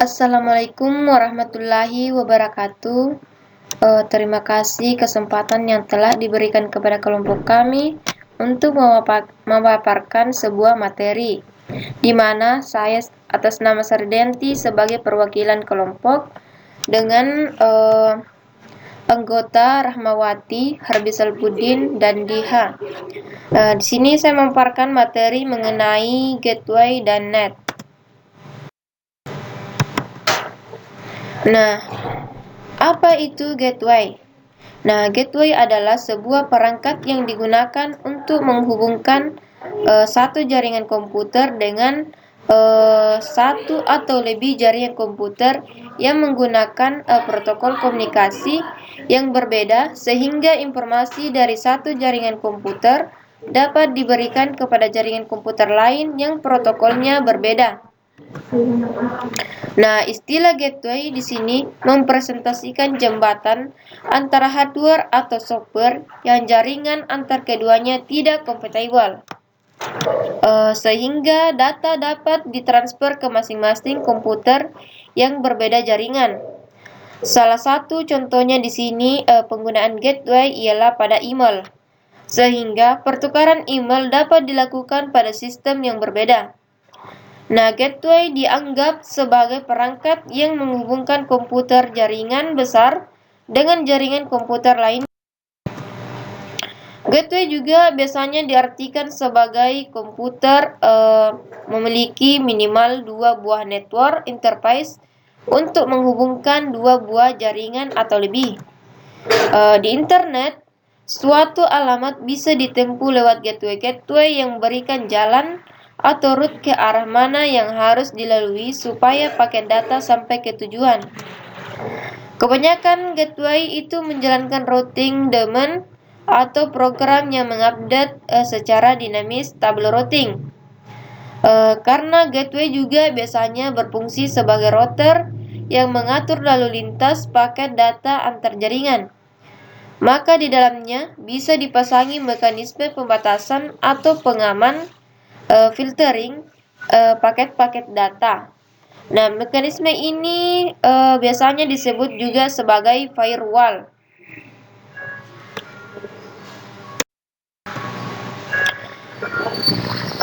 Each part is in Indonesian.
Assalamualaikum warahmatullahi wabarakatuh. Terima kasih kesempatan yang telah diberikan kepada kelompok kami untuk memaparkan sebuah materi, di mana saya atas nama Sardianti sebagai perwakilan kelompok dengan anggota Rahmawati, Harbi Salpudin, dan Diha. Di sini saya memaparkan materi mengenai gateway dan net. Nah, apa itu gateway? Nah, gateway adalah sebuah perangkat yang digunakan untuk menghubungkan satu jaringan komputer dengan satu atau lebih jaringan komputer yang menggunakan protokol komunikasi yang berbeda, sehingga informasi dari satu jaringan komputer dapat diberikan kepada jaringan komputer lain yang protokolnya berbeda. Nah, istilah gateway di sini mempresentasikan jembatan antara hardware atau software yang jaringan antar keduanya tidak kompatibel, sehingga data dapat ditransfer ke masing-masing komputer yang berbeda jaringan. Salah satu contohnya di sini penggunaan gateway ialah pada email, sehingga pertukaran email dapat dilakukan pada sistem yang berbeda. Nah, gateway dianggap sebagai perangkat yang menghubungkan komputer jaringan besar dengan jaringan komputer lain. Gateway juga biasanya diartikan sebagai komputer memiliki minimal dua buah network interface untuk menghubungkan dua buah jaringan atau lebih. Di internet, suatu alamat bisa ditempuh lewat gateway yang memberikan jalan atau route ke arah mana yang harus dilalui supaya paket data sampai ke tujuan. Kebanyakan gateway itu menjalankan routing daemon atau program yang mengupdate secara dinamis tabel routing. Karena gateway juga biasanya berfungsi sebagai router yang mengatur lalu lintas paket data antar jaringan, maka di dalamnya bisa dipasangi mekanisme pembatasan atau pengaman filtering paket-paket data. Nah, mekanisme ini biasanya disebut juga sebagai firewall.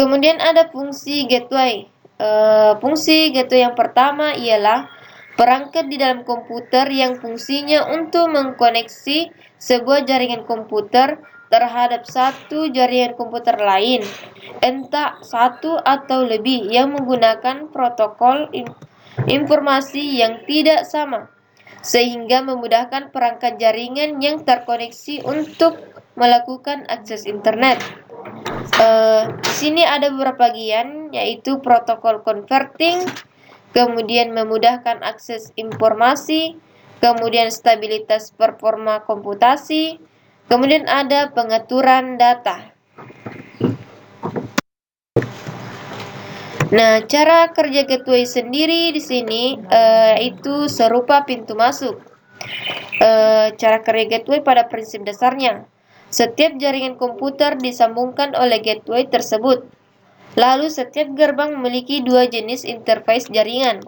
Kemudian ada fungsi gateway. Fungsi gateway yang pertama ialah perangkat di dalam komputer yang fungsinya untuk mengkoneksi sebuah jaringan komputer terhadap satu jaringan komputer lain, entah satu atau lebih, yang menggunakan protokol informasi yang tidak sama, sehingga memudahkan perangkat jaringan yang terkoneksi untuk melakukan akses internet. Di sini ada beberapa bagian, yaitu protokol converting, kemudian memudahkan akses informasi, kemudian stabilitas performa komputasi, kemudian ada pengaturan data. Nah, cara kerja gateway sendiri di sini itu serupa pintu masuk. Cara kerja gateway pada prinsip dasarnya, setiap jaringan komputer disambungkan oleh gateway tersebut. Lalu setiap gerbang memiliki dua jenis interface jaringan.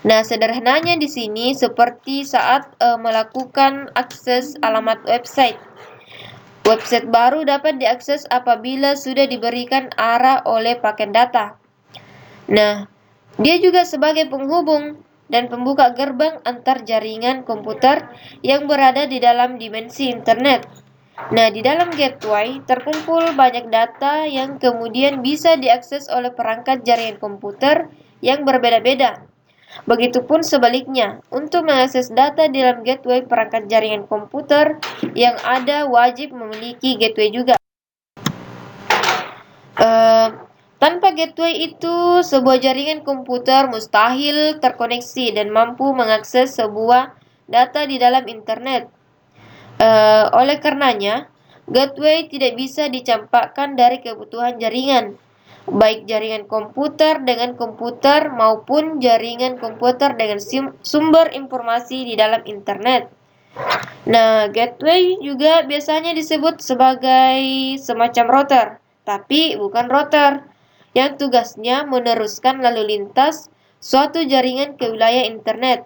Nah, sederhananya di sini seperti saat melakukan akses alamat website. Website baru dapat diakses apabila sudah diberikan arah oleh paket data. Nah, dia juga sebagai penghubung dan pembuka gerbang antar jaringan komputer yang berada di dalam dimensi internet. Nah, di dalam gateway terkumpul banyak data yang kemudian bisa diakses oleh perangkat jaringan komputer yang berbeda-beda. Begitupun sebaliknya, untuk mengakses data di dalam gateway, perangkat jaringan komputer yang ada wajib memiliki gateway juga. Tanpa gateway itu, sebuah jaringan komputer mustahil terkoneksi dan mampu mengakses sebuah data di dalam internet. Oleh karenanya, gateway tidak bisa dicampakkan dari kebutuhan jaringan, baik jaringan komputer dengan komputer maupun jaringan komputer dengan sumber informasi di dalam internet. Nah, gateway juga biasanya disebut sebagai semacam router, tapi bukan router, yang tugasnya meneruskan lalu lintas suatu jaringan ke wilayah internet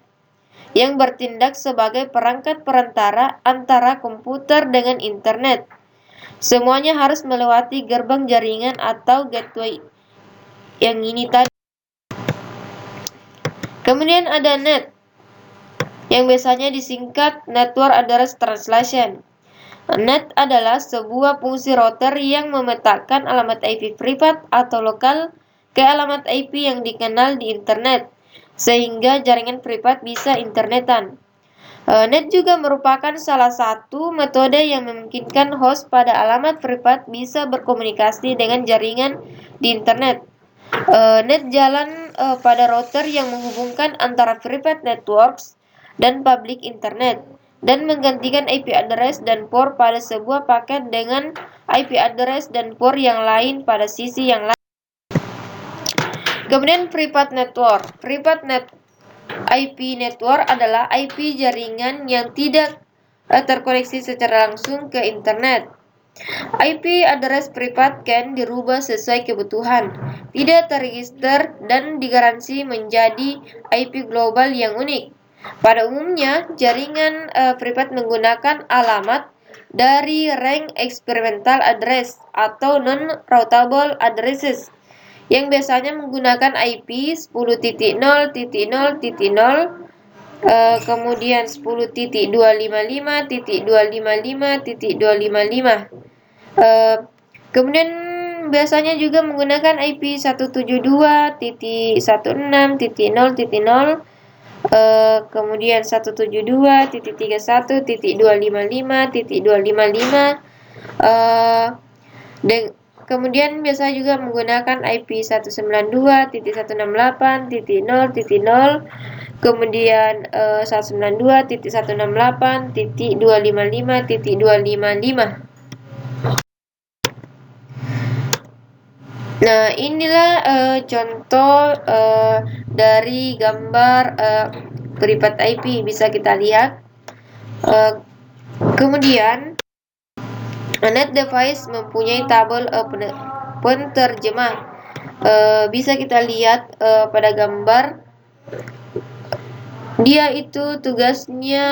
yang bertindak sebagai perangkat perantara antara komputer dengan internet. Semuanya harus melewati gerbang jaringan atau gateway yang ini tadi. Kemudian ada NAT, yang biasanya disingkat Network Address Translation. NAT adalah sebuah fungsi router yang memetakan alamat IP privat atau lokal ke alamat IP yang dikenal di internet, sehingga jaringan privat bisa internetan. NAT juga merupakan salah satu metode yang memungkinkan host pada alamat privat bisa berkomunikasi dengan jaringan di internet. NAT jalan pada router yang menghubungkan antara private networks dan public internet dan menggantikan IP address dan port pada sebuah paket dengan IP address dan port yang lain pada sisi yang lain. Kemudian private network. IP network adalah IP jaringan yang tidak terkoneksi secara langsung ke internet. IP address privat kan dirubah sesuai kebutuhan, tidak terregister dan digaransi menjadi IP global yang unik. Pada umumnya, jaringan privat menggunakan alamat dari range experimental address atau non-routable addresses yang biasanya menggunakan IP 10.0.0.0, kemudian 10.255.255.255. Kemudian biasanya juga menggunakan IP 172.16.0.0, kemudian 172.31.255.255, kemudian biasa juga menggunakan IP 192.168.0.0, kemudian 192.168.255.255. Nah, inilah contoh dari gambar private IP, bisa kita lihat. Kemudian NAT device mempunyai tabel penterjemah. Bisa kita lihat pada gambar, dia itu tugasnya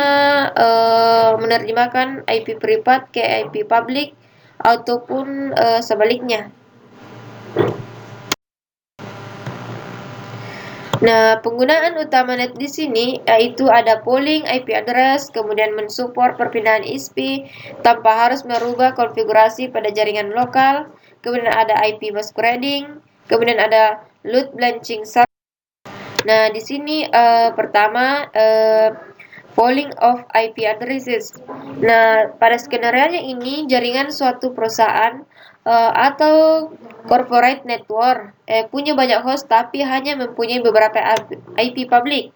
menerjemahkan IP privat ke IP public ataupun sebaliknya. Nah, penggunaan utama NAT di sini yaitu ada polling IP address, kemudian mensupport perpindahan ISP tanpa harus merubah konfigurasi pada jaringan lokal, kemudian ada IP masquerading, kemudian ada load balancing. Nah, di sini pertama polling of IP addresses. Nah, pada skenario ini jaringan suatu perusahaan atau corporate network punya banyak host tapi hanya mempunyai beberapa IP public.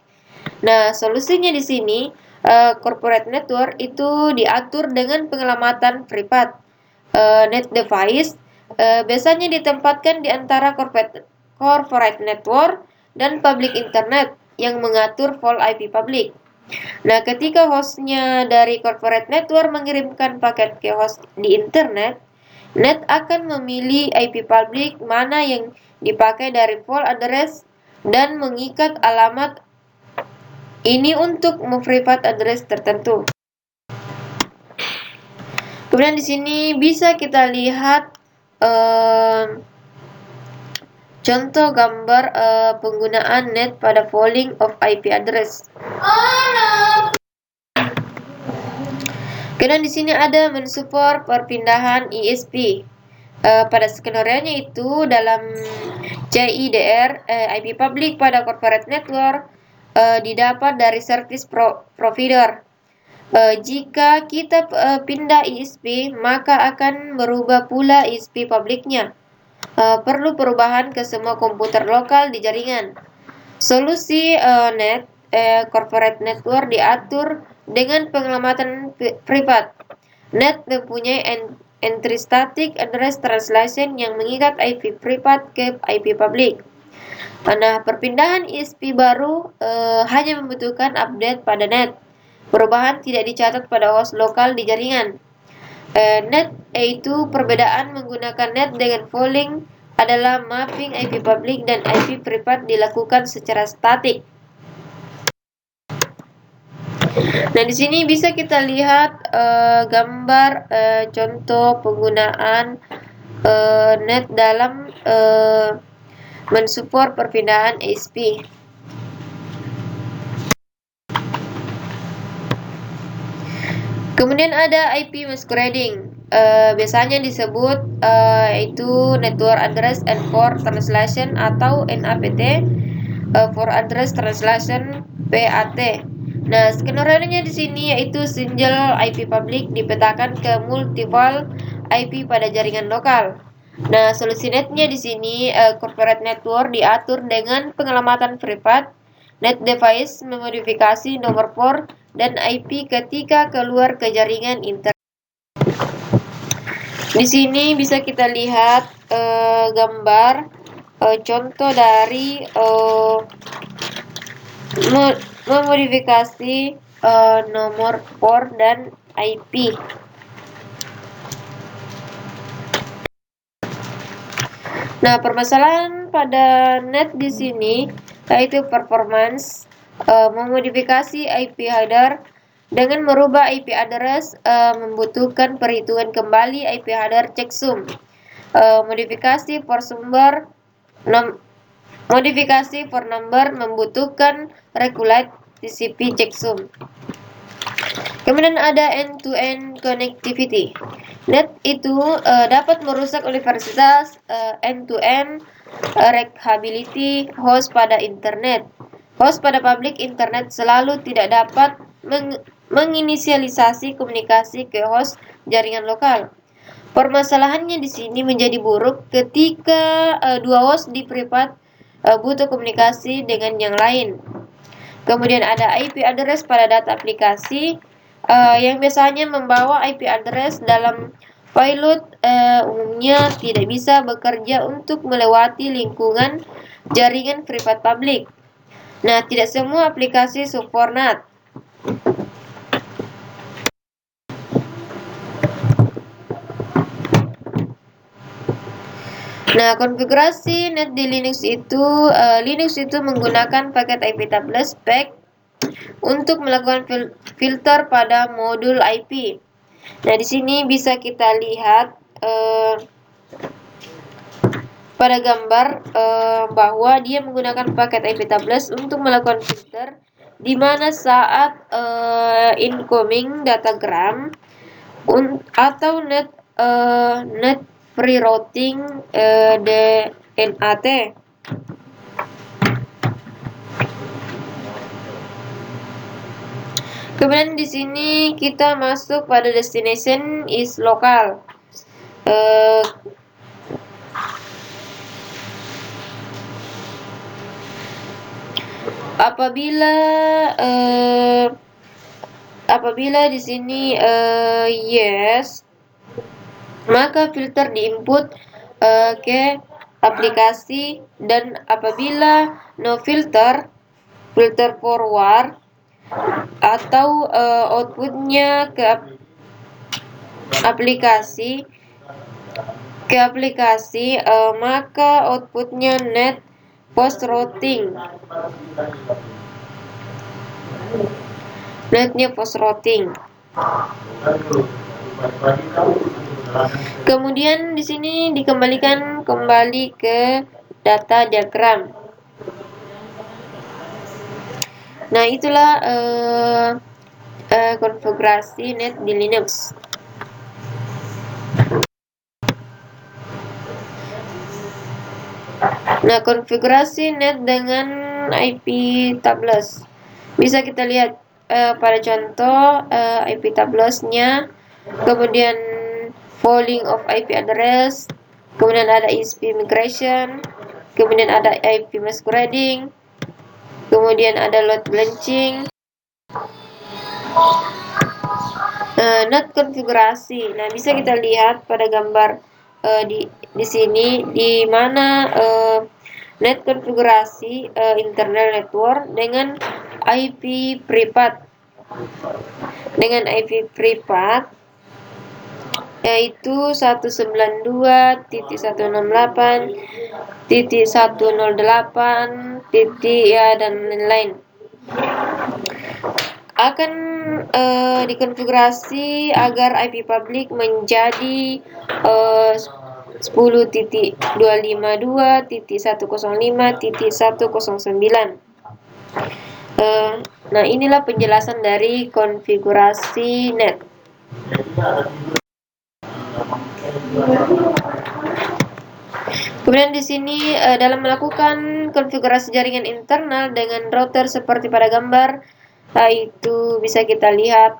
Nah, solusinya di sini corporate network itu diatur dengan penyelamatan privat. Net device biasanya ditempatkan di antara corporate network dan public internet yang mengatur full IP public. Nah, ketika hostnya dari corporate network mengirimkan paket ke host di internet, NAT akan memilih IP public mana yang dipakai dari full address dan mengikat alamat ini untuk memprivate address tertentu. Kemudian di sini bisa kita lihat contoh gambar penggunaan NAT pada polling of IP address. Kemudian di sini ada mensupport perpindahan ISP. Pada skenario-nya itu dalam CIDR IP public pada corporate network didapat dari service provider. Jika kita pindah ISP, maka akan berubah pula ISP publiknya. Perlu perubahan ke semua komputer lokal di jaringan. Solusi NAT corporate network diatur dengan penyelamatan privat. NAT mempunyai entry static address translation yang mengikat IP privat ke IP public. Nah, perpindahan ISP baru hanya membutuhkan update pada NAT. Perubahan tidak dicatat pada host lokal di jaringan. NAT yaitu perbedaan menggunakan NAT dengan polling adalah mapping IP public dan IP privat dilakukan secara statik. Nah, di sini bisa kita lihat gambar contoh penggunaan net dalam mensupport perpindahan ISP. Kemudian ada IP masquerading, biasanya disebut itu Network Address and Port Translation atau NAPT, for Address Translation PAT. Nah, skenario-nya di sini yaitu single IP public dipetakan ke multiple IP pada jaringan lokal. Nah, solusi netnya di sini corporate network diatur dengan pengelamatan privat. Net device memodifikasi nomor port dan IP ketika keluar ke jaringan internet. Di sini bisa kita lihat gambar contoh dari memodifikasi nomor port dan IP. Nah, permasalahan pada net di sini yaitu performance, memodifikasi IP header dengan merubah IP address membutuhkan perhitungan kembali IP header checksum. Modifikasi for sumber, modifikasi for number membutuhkan regulate TCP checksum. Kemudian ada end-to-end connectivity. Net itu dapat merusak universitas end-to-end reachability host pada internet. Host pada public internet selalu tidak dapat menginisialisasi komunikasi ke host jaringan lokal. Permasalahannya di sini menjadi buruk ketika dua host di privat butuh komunikasi dengan yang lain. Kemudian ada IP address pada data aplikasi yang biasanya membawa IP address dalam payload umumnya tidak bisa bekerja untuk melewati lingkungan jaringan privat publik. Nah, tidak semua aplikasi support NAT. Nah, konfigurasi net di Linux itu menggunakan paket IP tablets pack untuk melakukan filter pada modul IP. Nah, di sini bisa kita lihat pada gambar bahwa dia menggunakan paket IP tablets untuk melakukan filter, di mana saat incoming datagram atau net pre-routing NAT. Kemudian di sini kita masuk pada destination is local. Apabila di sini yes, maka filter diinput ke aplikasi, dan apabila no filter forward atau outputnya ke aplikasi maka outputnya net post routing. Netnya post routing. Kemudian di sini dikembalikan kembali ke data diagram. Nah, itulah konfigurasi net di Linux. Nah, konfigurasi net dengan IP tablets bisa kita lihat pada contoh IP tablets-nya, kemudian polling of IP address, kemudian ada ISP migration, kemudian ada IP masquerading, kemudian ada load balancing, net konfigurasi. Nah, bisa kita lihat pada gambar di sini, di mana net konfigurasi internal network dengan IP privat. yaitu 192.168.108, ya dan lain-lain. Akan dikonfigurasi agar IP public menjadi 10.252.105.109. Nah, inilah penjelasan dari konfigurasi NET. Kemudian di sini dalam melakukan konfigurasi jaringan internal dengan router seperti pada gambar, itu bisa kita lihat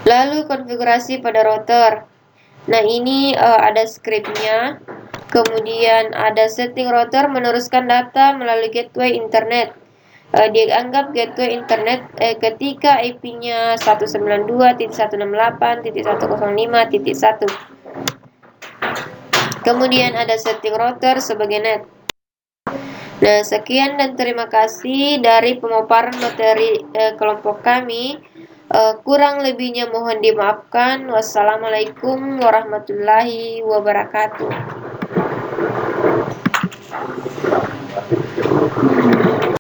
lalu konfigurasi pada router. Nah, ini ada scriptnya. Kemudian ada setting router meneruskan data melalui gateway internet. Dianggap gateway internet ketika IP-nya 192.168.105.1. Kemudian ada setting router sebagai NET. Nah, sekian dan terima kasih dari pemaparan materi kelompok kami. Kurang lebihnya mohon dimaafkan. Wassalamualaikum warahmatullahi wabarakatuh.